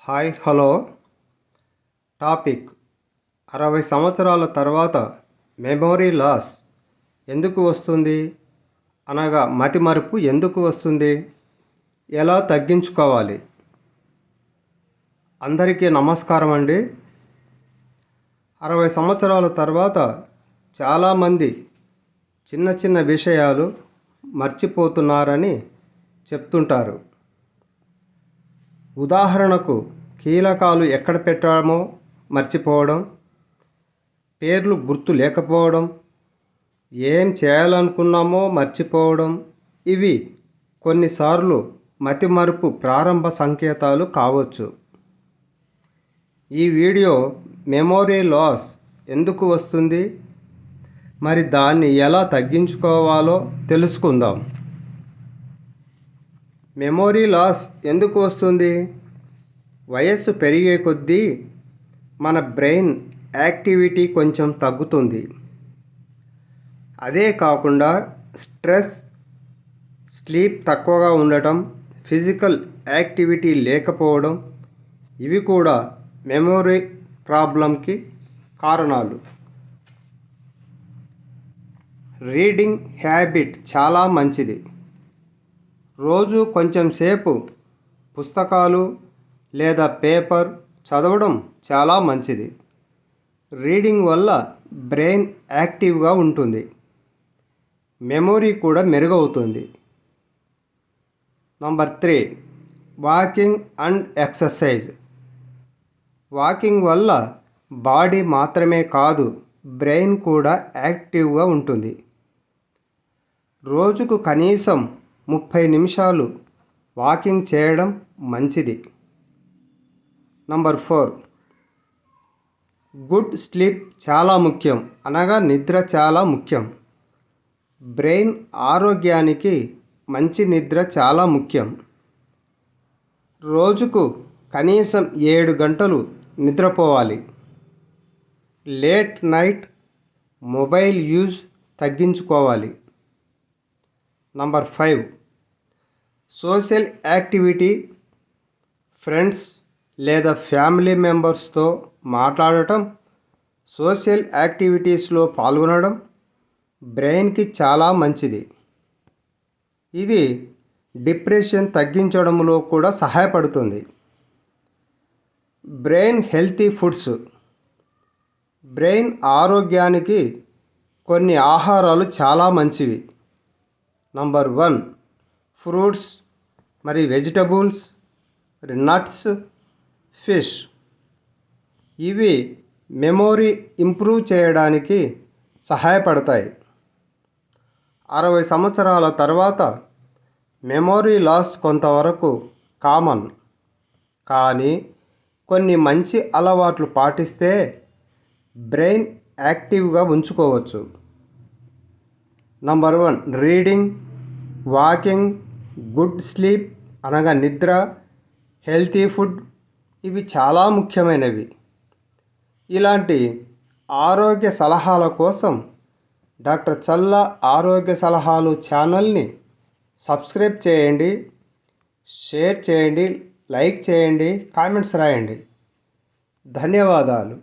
Hi hello topic 60 సంవత్సరాల తర్వాత memory loss ఎందుకు వస్తుంది? అనగా మతిమరుపు ఎందుకు వస్తుంది? ఎలా తగ్గించుకోవాలి? అందరికీ నమస్కారం అండి. 60 సంవత్సరాల తర్వాత చాలామంది చిన్న చిన్న విషయాలు మర్చిపోతున్నారని చెప్తుంటారు. ఉదాహరణకు కీలకాలు ఎక్కడ పెట్టామో మర్చిపోవడం, పేర్లు గుర్తు లేకపోవడం, ఏం చేయాలనుకున్నామో మర్చిపోవడం, ఇవి కొన్నిసార్లు మతిమరుపు ప్రారంభ సంకేతాలు కావచ్చు. ఈ వీడియో మెమొరీ లాస్ ఎందుకు వస్తుంది, మరి దాన్ని ఎలా తగ్గించుకోవాలో తెలుసుకుందాం. మెమొరీ లాస్ ఎందుకు వస్తుంది? వయస్సు పెరిగే కొద్దీ మన బ్రెయిన్ యాక్టివిటీ కొంచెం తగ్గుతుంది. అదే కాకుండా స్ట్రెస్, స్లీప్ తక్కువగా ఉండటం, ఫిజికల్ యాక్టివిటీ లేకపోవడం, ఇవి కూడా మెమొరీ ప్రాబ్లంకి కారణాలు. రీడింగ్ హ్యాబిట్ చాలా మంచిది. రోజు కొంచెం సేపు పుస్తకాలు లేదా పేపర్ చదవడం చాలా మంచిది. రీడింగ్ వల్ల బ్రెయిన్ యాక్టివ్గా ఉంటుంది, మెమొరీ కూడా మెరుగవుతుంది. Number 3, walking and exercise. Walking వల్ల బాడీ మాత్రమే కాదు, బ్రెయిన్ కూడా యాక్టివ్గా ఉంటుంది. రోజుకు కనీసం 30 నిమిషాలు వాకింగ్ చేయడం మంచిది. నంబర్ 4, గుడ్ స్లీప్ చాలా ముఖ్యం. అనగా నిద్ర చాలా ముఖ్యం. బ్రెయిన్ ఆరోగ్యానికి మంచి నిద్ర చాలా ముఖ్యం. రోజుకు కనీసం 7 గంటలు నిద్రపోవాలి. లేట్ నైట్ మొబైల్ యూజ్ తగ్గించుకోవాలి. Number 5, social activity. ఫ్రెండ్స్ లేదా ఫ్యామిలీ మెంబర్స్తో మాట్లాడటం, సోషల్ యాక్టివిటీస్లో పాల్గొనడం బ్రెయిన్కి చాలా మంచిది. ఇది డిప్రెషన్ తగ్గించడంలో కూడా సహాయపడుతుంది. Brain healthy foods. బ్రెయిన్ ఆరోగ్యానికి కొన్ని ఆహారాలు చాలా మంచివి. నంబర్ 1, ఫ్రూట్స్ మరియు వెజిటబుల్స్, నట్స్, ఫిష్. ఇవి మెమొరీ ఇంప్రూవ్ చేయడానికి సహాయపడతాయి. 60 సంవత్సరాల తర్వాత మెమొరీ లాస్ కొంతవరకు కామన్, కానీ కొన్ని మంచి అలవాట్లు పాటిస్తే బ్రెయిన్ యాక్టివ్గా ఉంచుకోవచ్చు. Number 1, reading, walking, good sleep అనగా నిద్ర, హెల్తీ ఫుడ్, ఇవి చాలా ముఖ్యమైనవి. ఇలాంటి ఆరోగ్య సలహాల కోసం డాక్టర్ చల్లా ఆరోగ్య సలహాలు ఛానల్ని సబ్స్క్రైబ్ చేయండి, షేర్ చేయండి, లైక్ చేయండి, కామెంట్స్ రాయండి. ధన్యవాదాలు.